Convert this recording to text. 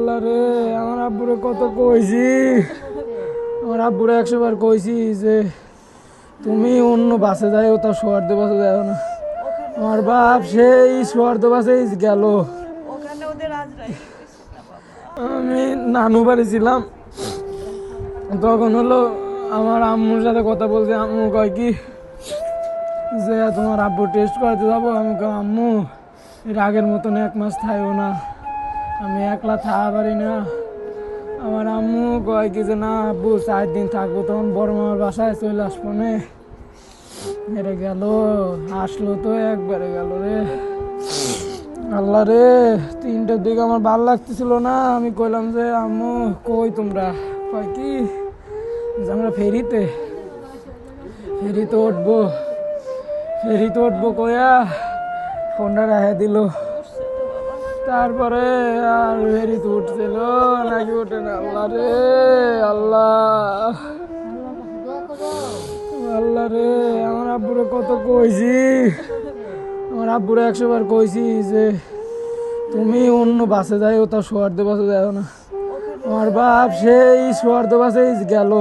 আল্লাহ রে, আমার আব্বুরে কত কইছি, আমার আব্বুরে 100 বার কইছি যে তুমি অন্য বাসে যাও, তা সোয়ার্দ বাসে যাও না। আমার বাপ সেই সোয়ার্দ বাসে গেল। আমি নানু বাড়ি ছিলাম, তখন হলো আমার আম্মুর সাথে কথা বলছি। আম্মু কয় কি যে তোমার আব্বু টেস্ট করাতে যাবো। আমি কই আম্মু এর আগের মতন 1 মাস থাইও না, আমি একলা থাকা পারি না। আমার আম্মু কয় কি যে না আব্বু 4 দিন থাকবো, তখন বড় মামার বাসায় চলে আসবো নে। এরে গেল, আসলো তো একবারে গেল রে। আল্লাহ রে, 3টার দিকে আমার ভাল লাগতেছিল না। আমি কইলাম যে আম্মু কই তোমরা? কয় কি যে আমরা ফেরিতে উঠবো কয়া ফোনটা রেখে দিল। তারপরে আর ফেরিতে উঠছিল নাকি ওঠে না। আল্লাহ রে আল্লাহ, আল্লাহ রে, আমার আব্বুরে কত কইছি, আমার আব্বুরে 100 বার কইছি যে তুমি অন্য বাসে যাও, তা সোয়ার্দ বাসে যাও না। আমার বাপ সেই সোয়ার্দ বাসে গেল।